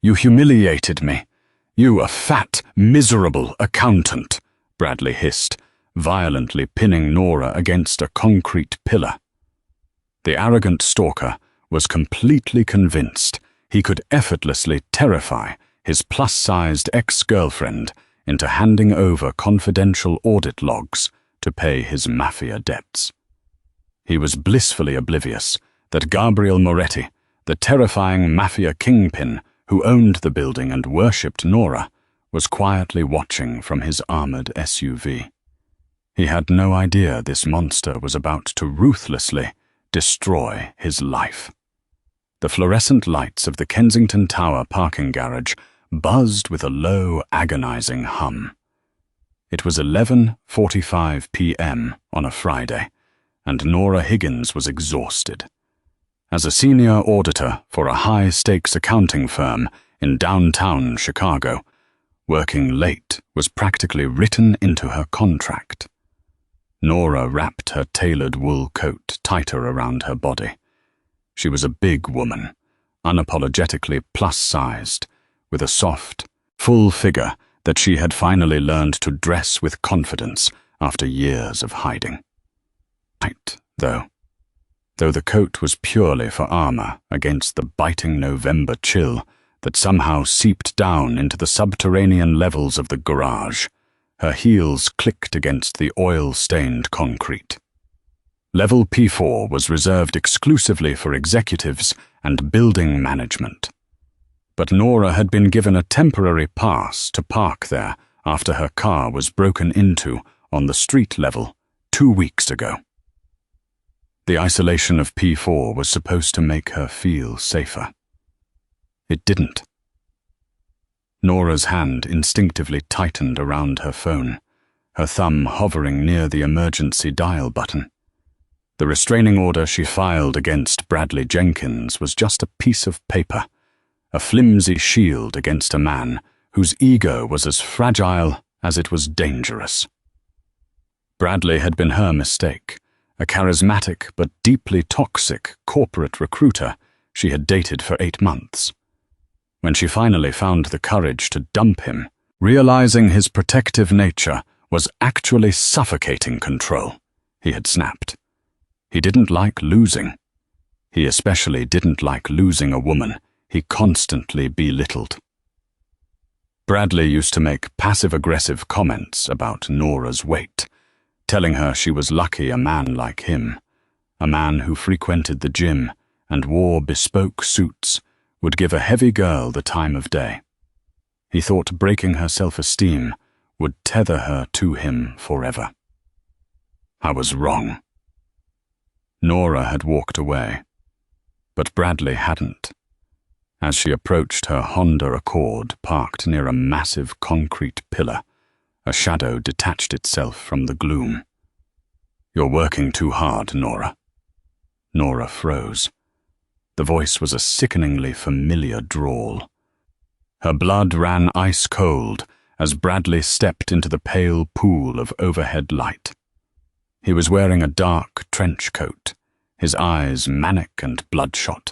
You humiliated me. You, a fat, miserable accountant, Bradley hissed, violently pinning Nora against a concrete pillar. The arrogant stalker was completely convinced he could effortlessly terrify his plus-sized ex-girlfriend into handing over confidential audit logs to pay his Mafia debts. He was blissfully oblivious that Gabriel Moretti, the terrifying Mafia kingpin who owned the building and worshipped Nora, was quietly watching from his armored SUV. He had no idea this monster was about to ruthlessly destroy his life. The fluorescent lights of the Kensington Tower parking garage buzzed with a low, agonizing hum. It was 11:45 p.m. on a Friday, and Nora Higgins was exhausted. As a senior auditor for a high-stakes accounting firm in downtown Chicago, working late was practically written into her contract. Nora wrapped her tailored wool coat tighter around her body. She was a big woman, unapologetically plus-sized, with a soft, full figure that she had finally learned to dress with confidence after years of hiding. Tight, though the coat was purely for armor against the biting November chill that somehow seeped down into the subterranean levels of the garage. Her heels clicked against the oil-stained concrete. Level P4 was reserved exclusively for executives and building management. But Nora had been given a temporary pass to park there after her car was broken into on the street level 2 weeks ago. The isolation of P4 was supposed to make her feel safer. It didn't. Nora's hand instinctively tightened around her phone, her thumb hovering near the emergency dial button. The restraining order she filed against Bradley Jenkins was just a piece of paper, a flimsy shield against a man whose ego was as fragile as it was dangerous. Bradley had been her mistake, a charismatic but deeply toxic corporate recruiter she had dated for 8 months. When she finally found the courage to dump him, realizing his protective nature was actually suffocating control, he had snapped. He didn't like losing. He especially didn't like losing a woman he constantly belittled. Bradley used to make passive-aggressive comments about Nora's weight, telling her she was lucky a man like him, a man who frequented the gym and wore bespoke suits, would give a heavy girl the time of day. He thought breaking her self-esteem would tether her to him forever. I was wrong. Nora had walked away, but Bradley hadn't. As she approached her Honda Accord parked near a massive concrete pillar, a shadow detached itself from the gloom. You're working too hard, Nora. Nora froze. The voice was a sickeningly familiar drawl. Her blood ran ice-cold as Bradley stepped into the pale pool of overhead light. He was wearing a dark trench coat, his eyes manic and bloodshot.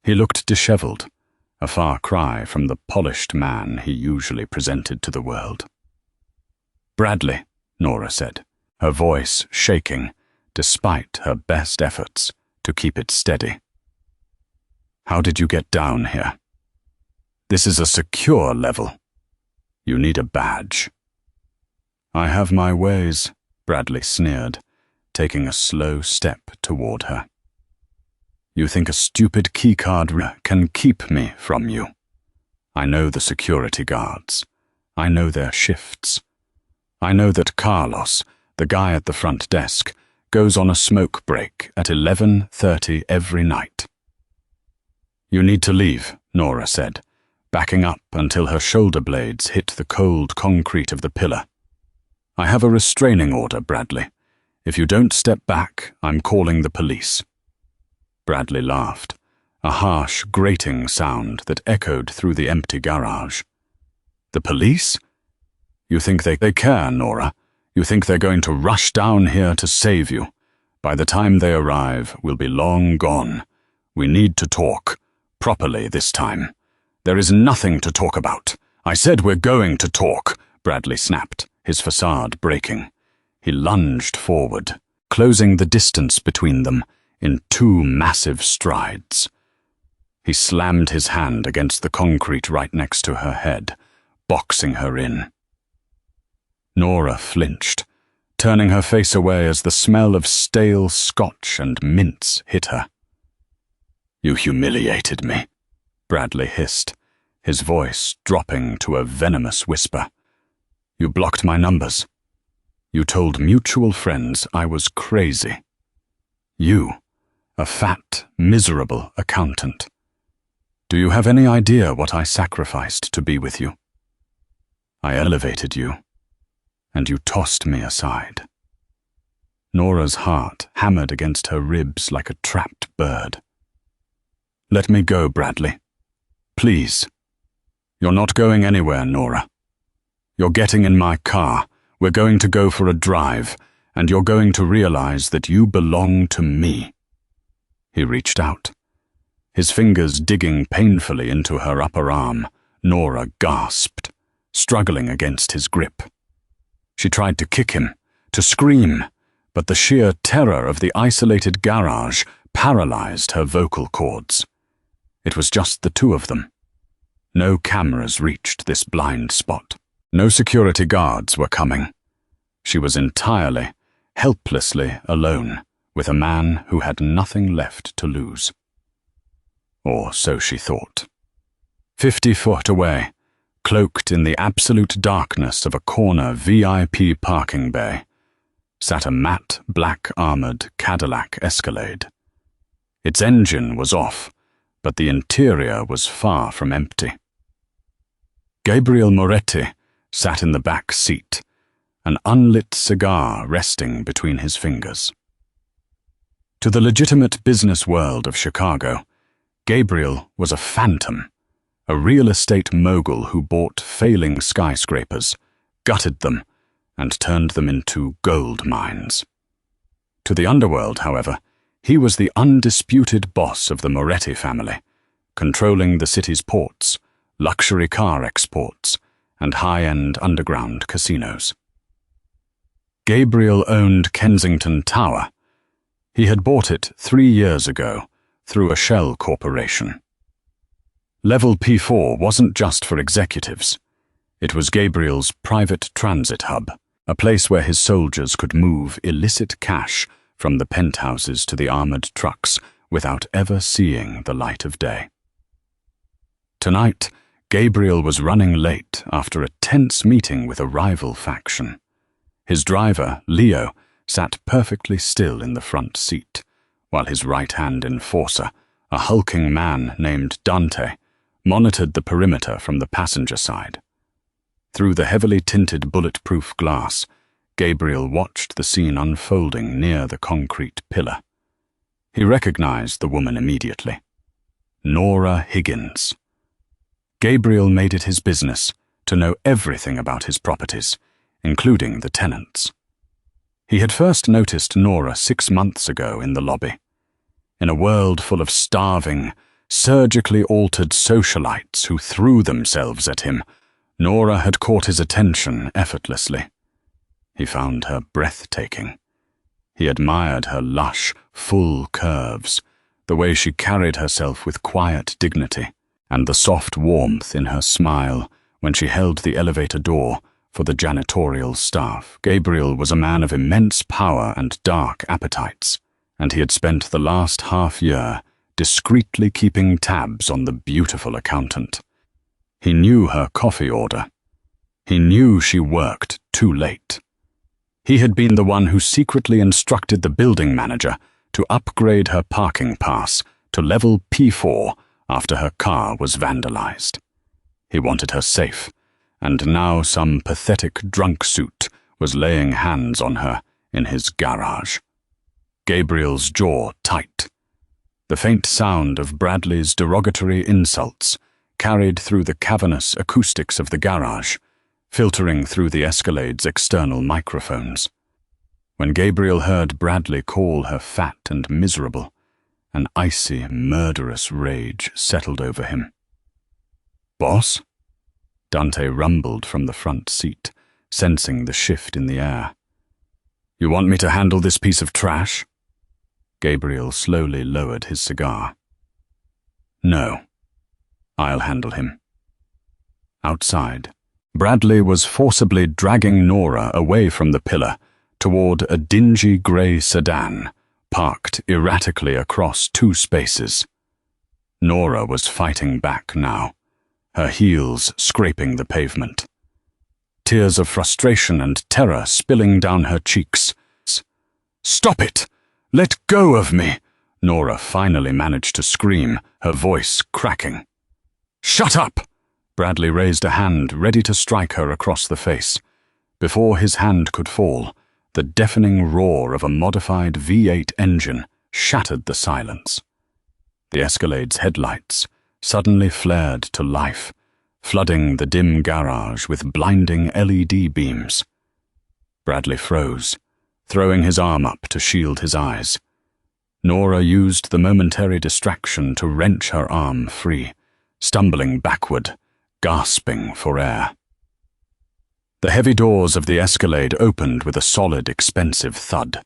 He looked disheveled, a far cry from the polished man he usually presented to the world. Bradley, Nora said, her voice shaking despite her best efforts to keep it steady. How did you get down here? This is a secure level. You need a badge. I have my ways, Bradley sneered, taking a slow step toward her. You think a stupid keycard can keep me from you? I know the security guards. I know their shifts. I know that Carlos, the guy at the front desk, goes on a smoke break at 11:30 every night. You need to leave, Nora said, backing up until her shoulder blades hit the cold concrete of the pillar. I have a restraining order, Bradley. If you don't step back, I'm calling the police. Bradley laughed, a harsh, grating sound that echoed through the empty garage. The police? You think they care, Nora? You think they're going to rush down here to save you? By the time they arrive, we'll be long gone. We need to talk, properly this time. There is nothing to talk about. I said we're going to talk, Bradley snapped, his facade breaking. He lunged forward, closing the distance between them in 2 massive strides. He slammed his hand against the concrete right next to her head, boxing her in. Nora flinched, turning her face away as the smell of stale scotch and mints hit her. "You humiliated me," Bradley hissed, his voice dropping to a venomous whisper. "You blocked my numbers. You told mutual friends I was crazy. You, a fat, miserable accountant. Do you have any idea what I sacrificed to be with you? I elevated you, and you tossed me aside." Nora's heart hammered against her ribs like a trapped bird. "Let me go, Bradley. Please. You're not going anywhere, Nora. You're getting in my car. We're going to go for a drive, and you're going to realize that you belong to me." He reached out. His fingers digging painfully into her upper arm, Nora gasped, struggling against his grip. She tried to kick him, to scream, but the sheer terror of the isolated garage paralyzed her vocal cords. It was just the 2 of them. No cameras reached this blind spot. No security guards were coming. She was entirely, helplessly alone with a man who had nothing left to lose. Or so she thought. 50 foot away, cloaked in the absolute darkness of a corner VIP parking bay, sat a matte black-armored Cadillac Escalade. Its engine was off, but the interior was far from empty. Gabriel Moretti sat in the back seat, an unlit cigar resting between his fingers. To the legitimate business world of Chicago, Gabriel was a phantom, a real estate mogul who bought failing skyscrapers, gutted them, and turned them into gold mines. To the underworld, however, he was the undisputed boss of the Moretti family, controlling the city's ports, luxury car exports, and high-end underground casinos. Gabriel owned Kensington Tower. He had bought it 3 years ago through a shell corporation. Level P4 wasn't just for executives. It was Gabriel's private transit hub, a place where his soldiers could move illicit cash from the penthouses to the armored trucks without ever seeing the light of day. Tonight, Gabriel was running late after a tense meeting with a rival faction. His driver, Leo, sat perfectly still in the front seat, while his right-hand enforcer, a hulking man named Dante, monitored the perimeter from the passenger side. Through the heavily tinted bulletproof glass, Gabriel watched the scene unfolding near the concrete pillar. He recognized the woman immediately. Nora Higgins. Gabriel made it his business to know everything about his properties, including the tenants. He had first noticed Nora 6 months ago in the lobby. In a world full of starving, surgically altered socialites who threw themselves at him, Nora had caught his attention effortlessly. He found her breathtaking. He admired her lush, full curves, the way she carried herself with quiet dignity, and the soft warmth in her smile when she held the elevator door for the janitorial staff. Gabriel was a man of immense power and dark appetites, and he had spent the last half-year discreetly keeping tabs on the beautiful accountant. He knew her coffee order. He knew she worked too late. He had been the one who secretly instructed the building manager to upgrade her parking pass to level P4 after her car was vandalized. He wanted her safe, and now some pathetic drunk suit was laying hands on her in his garage. Gabriel's jaw tight. The faint sound of Bradley's derogatory insults carried through the cavernous acoustics of the garage, filtering through the Escalade's external microphones. When Gabriel heard Bradley call her fat and miserable, an icy, murderous rage settled over him. Boss? Dante rumbled from the front seat, sensing the shift in the air. You want me to handle this piece of trash? Gabriel slowly lowered his cigar. No. I'll handle him. Outside, Bradley was forcibly dragging Nora away from the pillar toward a dingy grey sedan, parked erratically across two spaces. Nora was fighting back now, her heels scraping the pavement. Tears of frustration and terror spilling down her cheeks. Stop it! Let go of me! Nora finally managed to scream, her voice cracking. Shut up! Bradley raised a hand, ready to strike her across the face. Before his hand could fall, the deafening roar of a modified V8 engine shattered the silence. The Escalade's headlights suddenly flared to life, flooding the dim garage with blinding LED beams. Bradley froze, throwing his arm up to shield his eyes. Nora used the momentary distraction to wrench her arm free, stumbling backward, gasping for air. The heavy doors of the Escalade opened with a solid, expensive thud.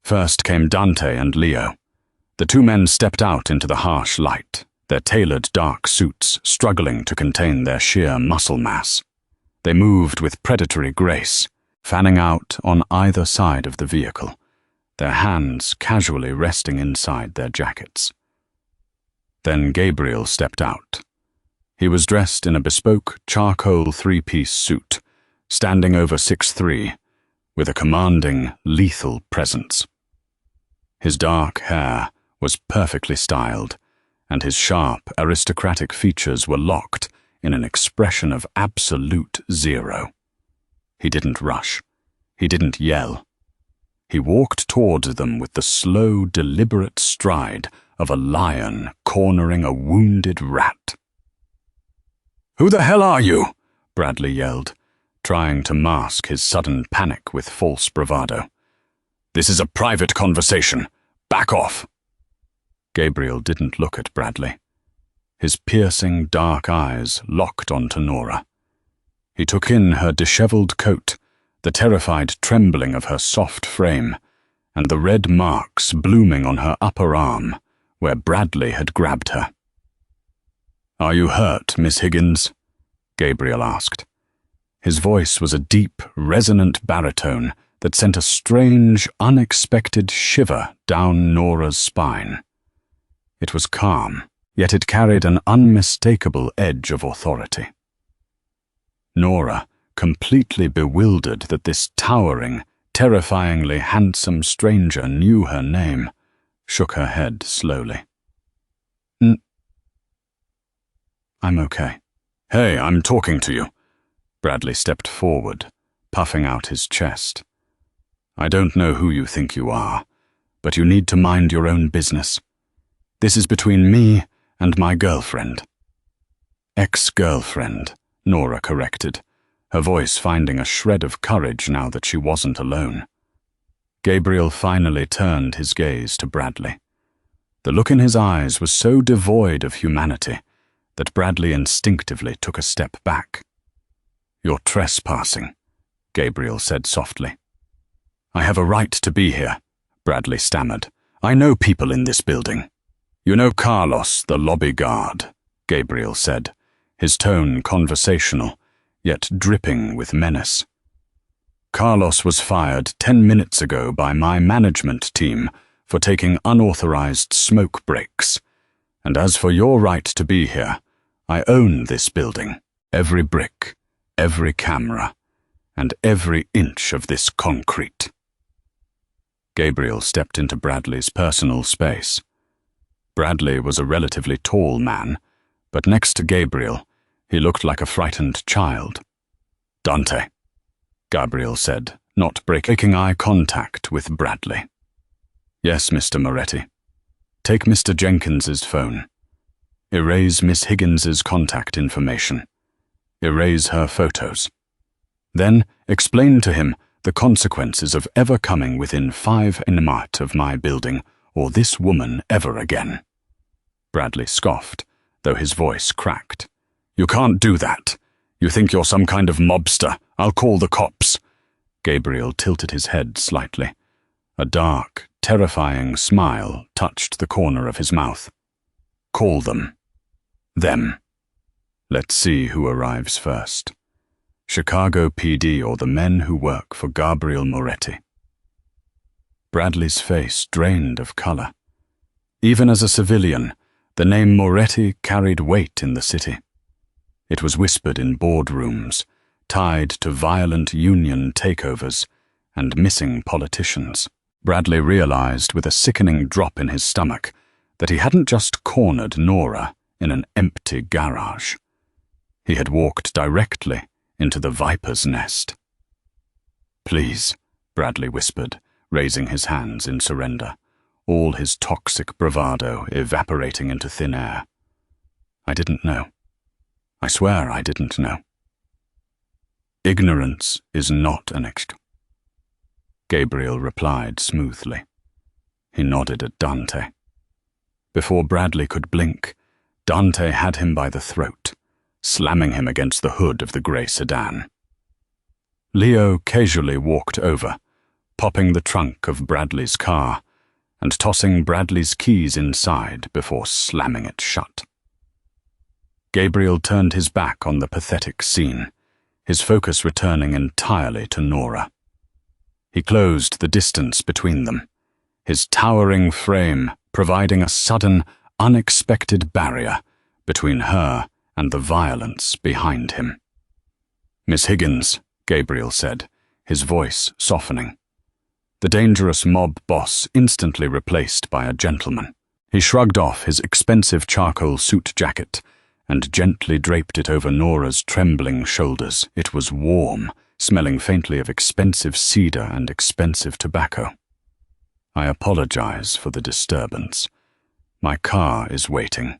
First came Dante and Leo. The two men stepped out into the harsh light, their tailored dark suits struggling to contain their sheer muscle mass. They moved with predatory grace, fanning out on either side of the vehicle, their hands casually resting inside their jackets. Then Gabriel stepped out. He was dressed in a bespoke charcoal three-piece suit, standing over 6'3", with a commanding, lethal presence. His dark hair was perfectly styled, and his sharp, aristocratic features were locked in an expression of absolute zero. He didn't rush. He didn't yell. He walked toward them with the slow, deliberate stride of a lion cornering a wounded rat. "Who the hell are you?" Bradley yelled, trying to mask his sudden panic with false bravado. "This is a private conversation. Back off." Gabriel didn't look at Bradley. His piercing, dark eyes locked onto Nora. He took in her disheveled coat, the terrified trembling of her soft frame, and the red marks blooming on her upper arm, where Bradley had grabbed her. "Are you hurt, Miss Higgins?" Gabriel asked. His voice was a deep, resonant baritone that sent a strange, unexpected shiver down Nora's spine. It was calm, yet it carried an unmistakable edge of authority. Nora, completely bewildered that this towering, terrifyingly handsome stranger knew her name, shook her head slowly. I'm okay." "Hey, I'm talking to you." Bradley stepped forward, puffing out his chest. "I don't know who you think you are, but you need to mind your own business. This is between me and my girlfriend." "Ex-girlfriend," Nora corrected, her voice finding a shred of courage now that she wasn't alone. Gabriel finally turned his gaze to Bradley. The look in his eyes was so devoid of humanity that Bradley instinctively took a step back. "You're trespassing," Gabriel said softly. "I have a right to be here," Bradley stammered. "I know people in this building." "You know Carlos, the lobby guard," Gabriel said, his tone conversational, yet dripping with menace. "Carlos was fired 10 minutes ago by my management team for taking unauthorized smoke breaks. And as for your right to be here, I own this building, every brick, every camera, and every inch of this concrete." Gabriel stepped into Bradley's personal space. Bradley was a relatively tall man, but next to Gabriel, he looked like a frightened child. "Dante," Gabriel said, not breaking eye contact with Bradley. "Yes, Mr. Moretti. Take Mr. Jenkins's phone. Erase Miss Higgins's contact information. Erase her photos. Then explain to him the consequences of ever coming within 5 feet of my building or this woman ever again." Bradley scoffed, though his voice cracked. You can't do that. You think you're some kind of mobster. I'll call the cops." Gabriel tilted his head slightly. A dark, terrifying smile touched the corner of his mouth. "Call them. Them. Let's see who arrives first. Chicago PD or the men who work for Gabriel Moretti." Bradley's face drained of color. Even as a civilian, the name Moretti carried weight in the city. It was whispered in boardrooms, tied to violent union takeovers and missing politicians. Bradley realized with a sickening drop in his stomach that he hadn't just cornered Nora in an empty garage. He had walked directly into the viper's nest. "Please," Bradley whispered, raising his hands in surrender, all his toxic bravado evaporating into thin air. "I didn't know. I swear I didn't know." "Ignorance is not an excuse," Gabriel replied smoothly. He nodded at Dante. Before Bradley could blink, Dante had him by the throat, slamming him against the hood of the grey sedan. Leo casually walked over, popping the trunk of Bradley's car and tossing Bradley's keys inside before slamming it shut. Gabriel turned his back on the pathetic scene, his focus returning entirely to Nora. He closed the distance between them, his towering frame providing a sudden, unexpected barrier between her and the violence behind him. "Miss Higgins," Gabriel said, his voice softening. The dangerous mob boss instantly replaced by a gentleman. He shrugged off his expensive charcoal suit jacket and gently draped it over Nora's trembling shoulders. It was warm, smelling faintly of expensive cedar and expensive tobacco. "I apologize for the disturbance. My car is waiting.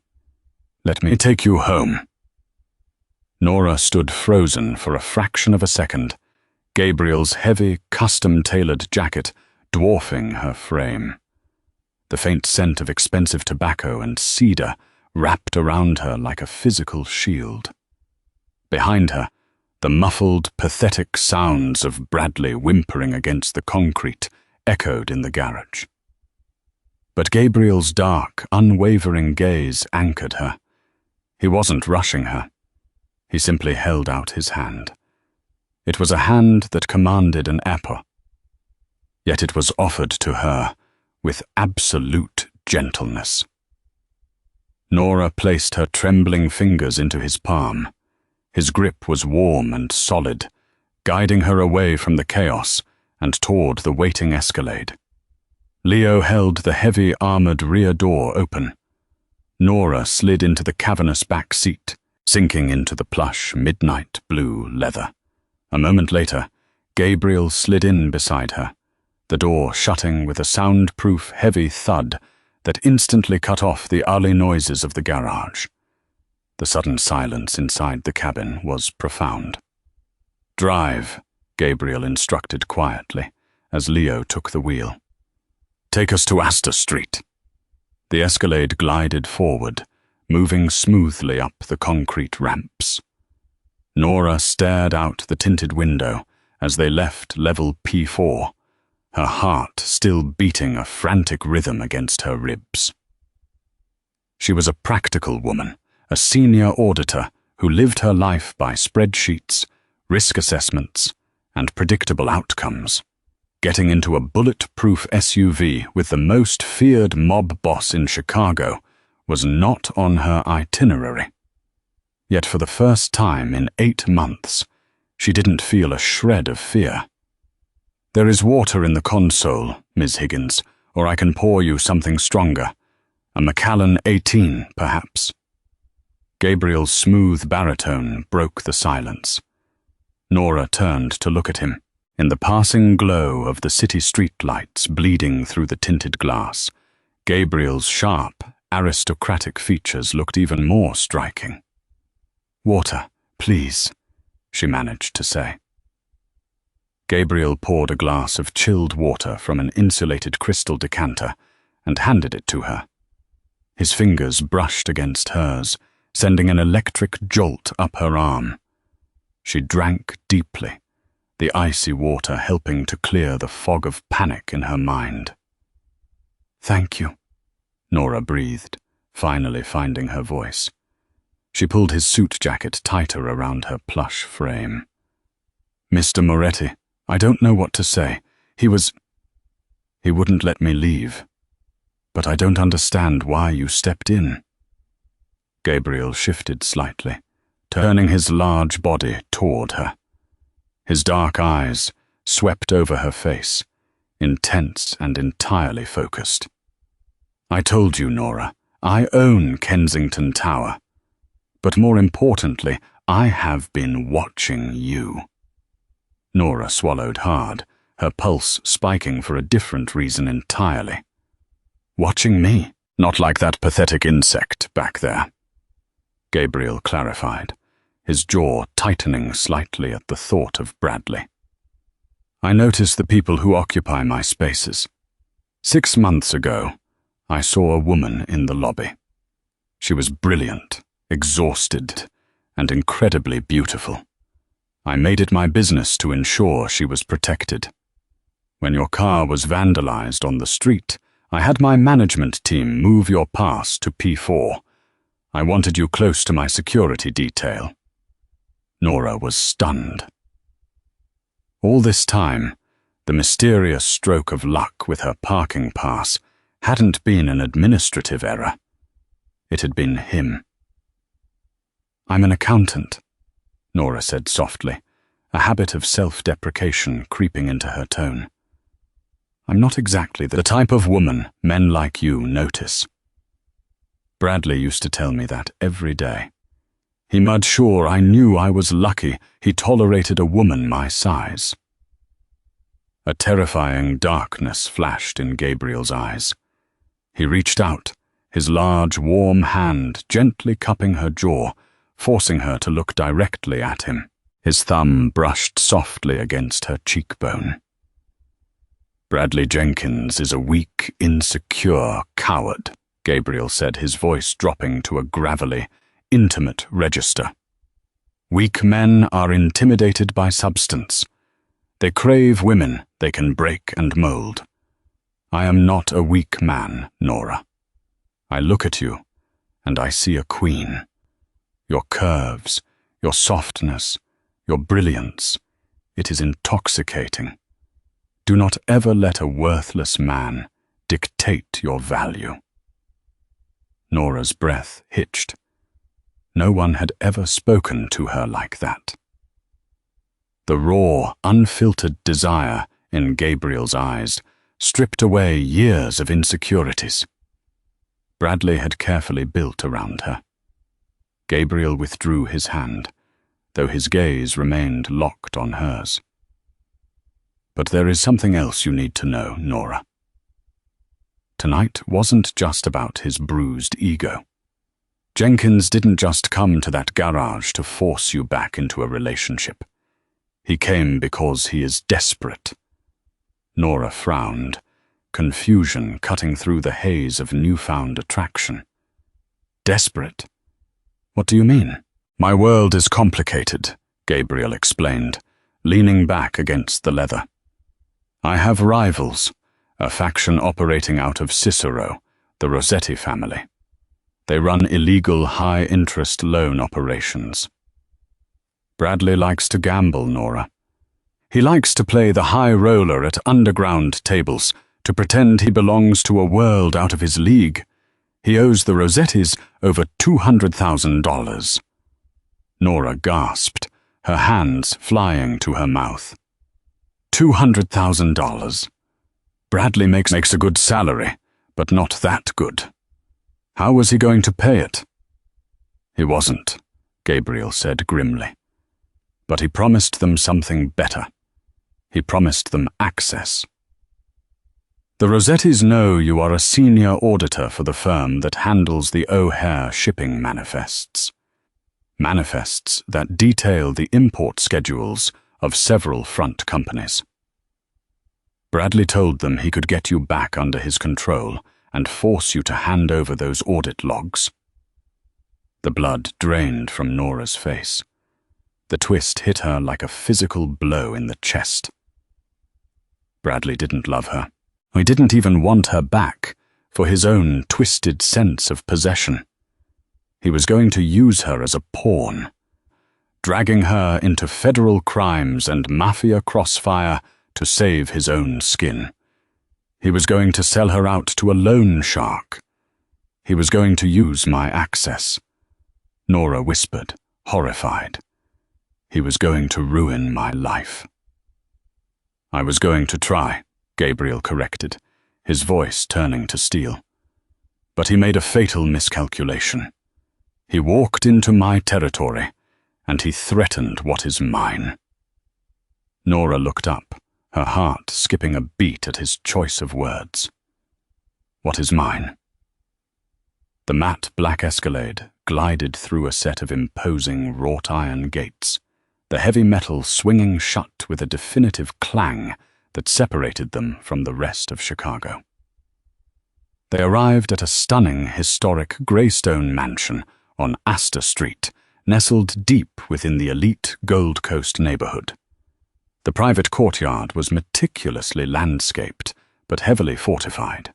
Let me take you home." Nora stood frozen for a fraction of a second, Gabriel's heavy, custom-tailored jacket dwarfing her frame. The faint scent of expensive tobacco and cedar wrapped around her like a physical shield. Behind her, the muffled, pathetic sounds of Bradley whimpering against the concrete echoed in the garage. But Gabriel's dark, unwavering gaze anchored her. He wasn't rushing her. He simply held out his hand. It was a hand that commanded an appel. Yet it was offered to her with absolute gentleness. Nora placed her trembling fingers into his palm. His grip was warm and solid, guiding her away from the chaos and toward the waiting Escalade. Leo held the heavy armored rear door open. Nora slid into the cavernous back seat, sinking into the plush midnight blue leather. A moment later, Gabriel slid in beside her, the door shutting with a soundproof heavy thud that instantly cut off the early noises of the garage. The sudden silence inside the cabin was profound. "Drive," Gabriel instructed quietly, as Leo took the wheel. "Take us to Astor Street." The Escalade glided forward, moving smoothly up the concrete ramps. Nora stared out the tinted window as they left level P4, her heart still beating a frantic rhythm against her ribs. She was a practical woman, a senior auditor who lived her life by spreadsheets, risk assessments, and predictable outcomes. Getting into a bulletproof SUV with the most feared mob boss in Chicago was not on her itinerary. Yet for the first time in 8 months, she didn't feel a shred of fear. "There is water in the console, Ms. Higgins, or I can pour you something stronger. A Macallan 18, perhaps." Gabriel's smooth baritone broke the silence. Nora turned to look at him. In the passing glow of the city streetlights bleeding through the tinted glass, Gabriel's sharp, aristocratic features looked even more striking. "Water, please," she managed to say. Gabriel poured a glass of chilled water from an insulated crystal decanter and handed it to her. His fingers brushed against hers, sending an electric jolt up her arm. She drank deeply, the icy water helping to clear the fog of panic in her mind. "Thank you," Nora breathed, finally finding her voice. She pulled his suit jacket tighter around her plush frame. "Mr. Moretti, I don't know what to say. He wouldn't let me leave. But I don't understand why you stepped in." Gabriel shifted slightly, turning his large body toward her. His dark eyes swept over her face, intense and entirely focused. "I told you, Nora, I own Kensington Tower. But more importantly, I have been watching you." Nora swallowed hard, her pulse spiking for a different reason entirely. "Watching me? Not like that pathetic insect back there," Gabriel clarified, his jaw tightening slightly at the thought of Bradley. "I notice the people who occupy my spaces. 6 months ago, I saw a woman in the lobby. She was brilliant, exhausted, and incredibly beautiful. I made it my business to ensure she was protected. When your car was vandalized on the street, I had my management team move your pass to P4. I wanted you close to my security detail." Nora was stunned. All this time, the mysterious stroke of luck with her parking pass hadn't been an administrative error. It had been him. "I'm an accountant," Nora said softly, a habit of self-deprecation creeping into her tone. "I'm not exactly the type of woman men like you notice." Bradley used to tell me that every day. He made sure I knew I was lucky he tolerated a woman my size. A terrifying darkness flashed in Gabriel's eyes. He reached out, his large, warm hand gently cupping her jaw, forcing her to look directly at him. His thumb brushed softly against her cheekbone. "Bradley Jenkins is a weak, insecure coward," Gabriel said, his voice dropping to a gravelly, intimate register. "Weak men are intimidated by substance. They crave women they can break and mold. I am not a weak man, Nora. I look at you, and I see a queen. Your curves, your softness, your brilliance. It is intoxicating. Do not ever let a worthless man dictate your value." Nora's breath hitched. No one had ever spoken to her like that. The raw, unfiltered desire in Gabriel's eyes stripped away years of insecurities. Bradley had carefully built around her. Gabriel withdrew his hand, though his gaze remained locked on hers. "But there is something else you need to know, Nora. Tonight wasn't just about his bruised ego. Jenkins didn't just come to that garage to force you back into a relationship. He came because he is desperate." Nora frowned, confusion cutting through the haze of newfound attraction. "Desperate? What do you mean?" "My world is complicated," Gabriel explained, leaning back against the leather. "I have rivals, a faction operating out of Cicero, the Rossetti family. They run illegal high-interest loan operations. Bradley likes to gamble, Nora. He likes to play the high roller at underground tables, to pretend he belongs to a world out of his league. He owes the Rossettis over $200,000. Nora gasped, her hands flying to her mouth. $200,000. Bradley makes a good salary, but not that good. How was he going to pay it? He wasn't, Gabriel said grimly. But he promised them something better. He promised them access. The Rossettis know you are a senior auditor for the firm that handles the O'Hare shipping manifests. Manifests that detail the import schedules of several front companies. Bradley told them he could get you back under his control and force you to hand over those audit logs. The blood drained from Nora's face. The twist hit her like a physical blow in the chest. Bradley didn't love her. He didn't even want her back for his own twisted sense of possession. He was going to use her as a pawn, dragging her into federal crimes and Mafia crossfire to save his own skin. He was going to sell her out to a loan shark. He was going to use my access. Nora whispered, horrified. He was going to ruin my life. I was going to try, Gabriel corrected, his voice turning to steel. But he made a fatal miscalculation. He walked into my territory, and he threatened what is mine. Nora looked up, her heart skipping a beat at his choice of words. What is mine? The matte black Escalade glided through a set of imposing wrought iron gates, the heavy metal swinging shut with a definitive clang that separated them from the rest of Chicago. They arrived at a stunning historic Greystone mansion on Astor Street, nestled deep within the elite Gold Coast neighborhood. The private courtyard was meticulously landscaped, but heavily fortified.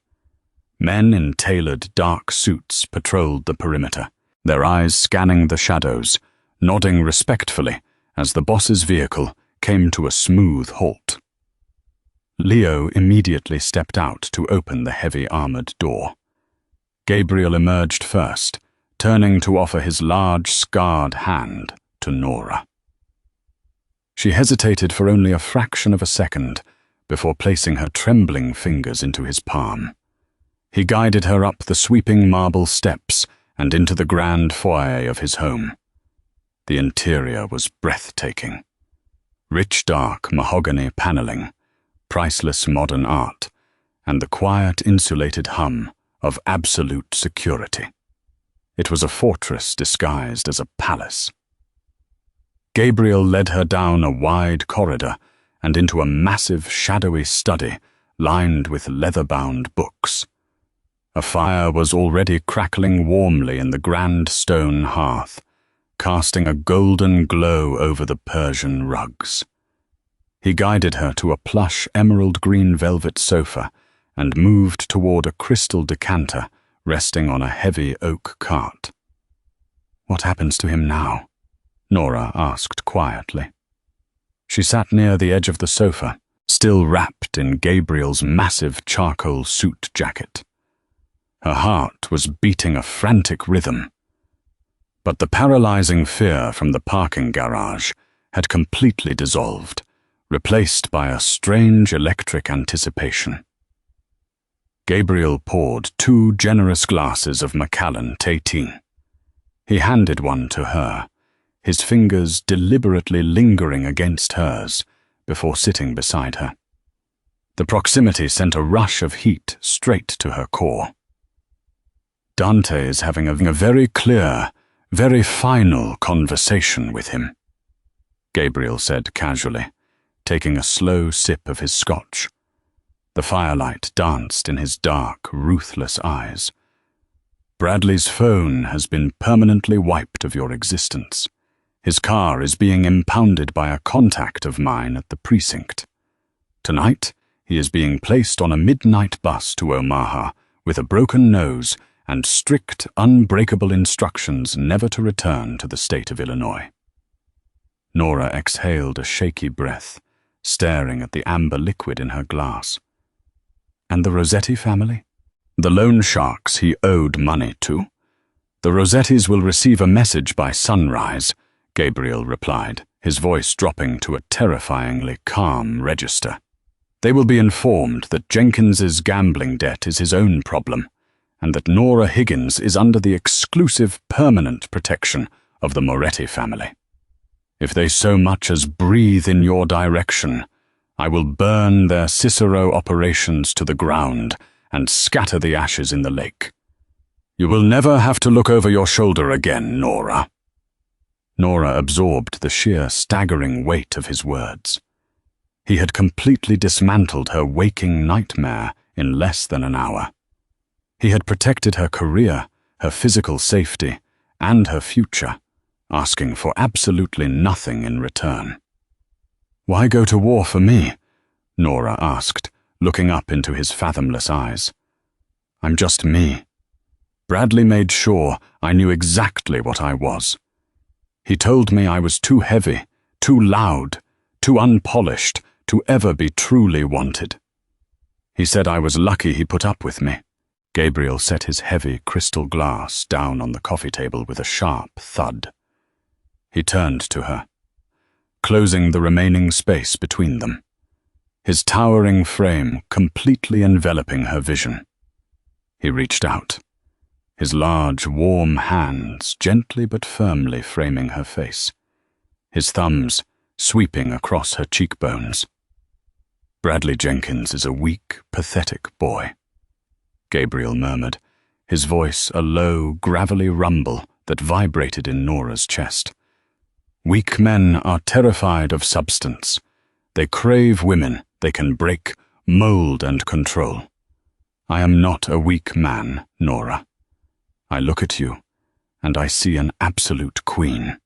Men in tailored dark suits patrolled the perimeter, their eyes scanning the shadows, nodding respectfully as the boss's vehicle came to a smooth halt. Leo immediately stepped out to open the heavy armored door. Gabriel emerged first, turning to offer his large, scarred hand to Nora. She hesitated for only a fraction of a second before placing her trembling fingers into his palm. He guided her up the sweeping marble steps and into the grand foyer of his home. The interior was breathtaking. Rich dark mahogany paneling, priceless modern art, and the quiet insulated hum of absolute security. It was a fortress disguised as a palace. Gabriel led her down a wide corridor and into a massive shadowy study lined with leather-bound books. A fire was already crackling warmly in the grand stone hearth, casting a golden glow over the Persian rugs. He guided her to a plush emerald green velvet sofa and moved toward a crystal decanter resting on a heavy oak cart. "What happens to him now?" Nora asked quietly. She sat near the edge of the sofa, still wrapped in Gabriel's massive charcoal suit jacket. Her heart was beating a frantic rhythm. But the paralyzing fear from the parking garage had completely dissolved, replaced by a strange electric anticipation. Gabriel poured 2 generous glasses of Macallan Tétine. He handed one to her, his fingers deliberately lingering against hers before sitting beside her. The proximity sent a rush of heat straight to her core. Dante is having a very clear, very final conversation with him, Gabriel said casually, taking a slow sip of his scotch. The firelight danced in his dark, ruthless eyes. Bradley's phone has been permanently wiped of your existence. His car is being impounded by a contact of mine at the precinct. Tonight, he is being placed on a midnight bus to Omaha with a broken nose and strict, unbreakable instructions never to return to the state of Illinois. Nora exhaled a shaky breath, staring at the amber liquid in her glass. And the Rossetti family? The loan sharks he owed money to? The Rossettis will receive a message by sunrise, Gabriel replied, his voice dropping to a terrifyingly calm register. They will be informed that Jenkins's gambling debt is his own problem, and that Nora Higgins is under the exclusive permanent protection of the Moretti family. If they so much as breathe in your direction, I will burn their Cicero operations to the ground and scatter the ashes in the lake. You will never have to look over your shoulder again, Nora. Nora absorbed the sheer staggering weight of his words. He had completely dismantled her waking nightmare in less than an hour. He had protected her career, her physical safety, and her future, asking for absolutely nothing in return. "Why go to war for me?" Nora asked, looking up into his fathomless eyes. "I'm just me." Bradley made sure I knew exactly what I was. He told me I was too heavy, too loud, too unpolished to ever be truly wanted. He said I was lucky he put up with me. Gabriel set his heavy crystal glass down on the coffee table with a sharp thud. He turned to her, closing the remaining space between them, his towering frame completely enveloping her vision. He reached out, his large, warm hands gently but firmly framing her face, his thumbs sweeping across her cheekbones. "Bradley Jenkins is a weak, pathetic boy," Gabriel murmured, his voice a low, gravelly rumble that vibrated in Nora's chest. "Weak men are terrified of substance. They crave women they can break, mold, and control. I am not a weak man, Nora. I look at you, and I see an absolute queen."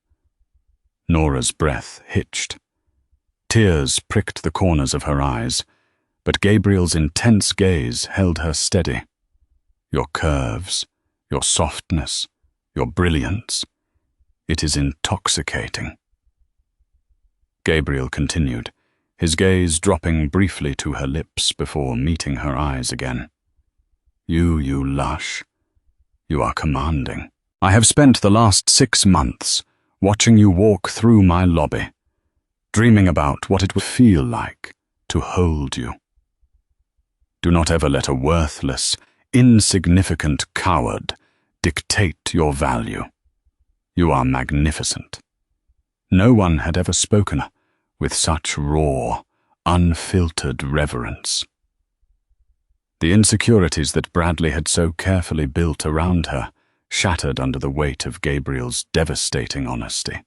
Nora's breath hitched. Tears pricked the corners of her eyes, but Gabriel's intense gaze held her steady. "Your curves, your softness, your brilliance. It is intoxicating." Gabriel continued, his gaze dropping briefly to her lips before meeting her eyes again. You lush. You are commanding. I have spent the last 6 months watching you walk through my lobby, dreaming about what it would feel like to hold you. Do not ever let a worthless, insignificant coward dictate your value. You are magnificent. No one had ever spoken with such raw, unfiltered reverence. The insecurities that Bradley had so carefully built around her shattered under the weight of Gabriel's devastating honesty.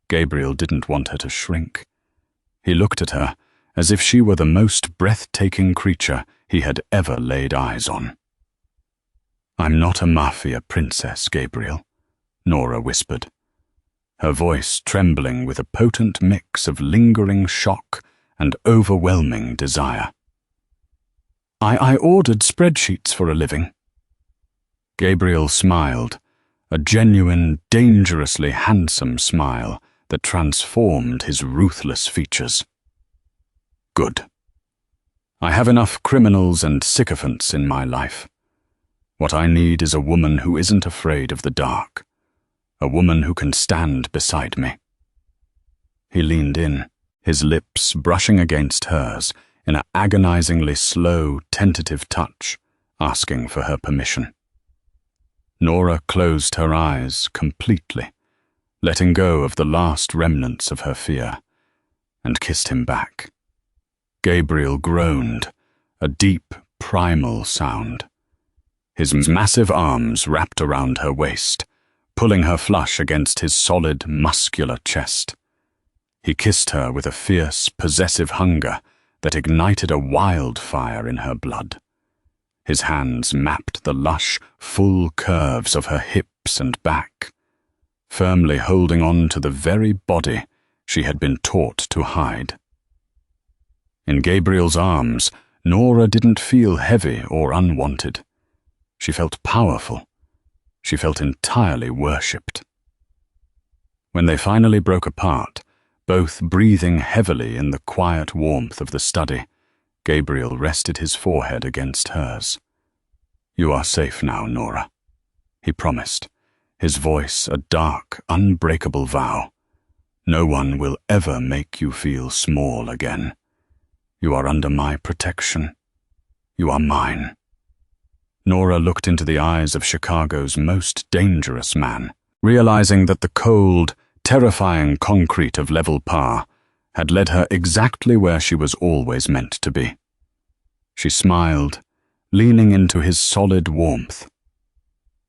Gabriel didn't want her to shrink. He looked at her as if she were the most breathtaking creature he had ever laid eyes on. "I'm not a Mafia princess, Gabriel," Nora whispered, her voice trembling with a potent mix of lingering shock and overwhelming desire. I ordered spreadsheets for a living." Gabriel smiled, a genuine, dangerously handsome smile that transformed his ruthless features. "Good. I have enough criminals and sycophants in my life. What I need is a woman who isn't afraid of the dark, a woman who can stand beside me." He leaned in, his lips brushing against hers in an agonizingly slow, tentative touch, asking for her permission. Nora closed her eyes completely, letting go of the last remnants of her fear, and kissed him back. Gabriel groaned, a deep, primal sound. His massive arms wrapped around her waist, pulling her flush against his solid, muscular chest. He kissed her with a fierce, possessive hunger that ignited a wildfire in her blood. His hands mapped the lush, full curves of her hips and back, firmly holding on to the very body she had been taught to hide. In Gabriel's arms, Nora didn't feel heavy or unwanted. She felt powerful. She felt entirely worshipped. When they finally broke apart, both breathing heavily in the quiet warmth of the study, Gabriel rested his forehead against hers. "You are safe now, Nora," he promised, his voice a dark, unbreakable vow. "No one will ever make you feel small again. You are under my protection. You are mine." Nora looked into the eyes of Chicago's most dangerous man, realizing that the cold, terrifying concrete of Level Par had led her exactly where she was always meant to be. She smiled, leaning into his solid warmth.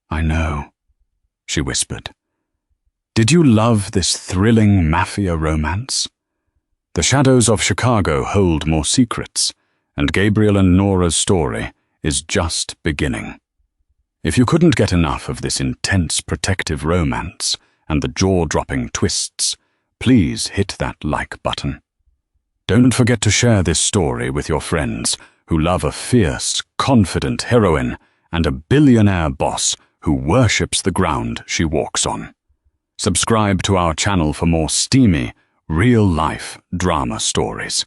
"I know," she whispered. "Did you love this thrilling Mafia romance? The shadows of Chicago hold more secrets, and Gabriel and Nora's story is just beginning. If you couldn't get enough of this intense protective romance and the jaw-dropping twists, please hit that like button. Don't forget to share this story with your friends who love a fierce, confident heroine and a billionaire boss who worships the ground she walks on. Subscribe to our channel for more steamy, real-life drama stories.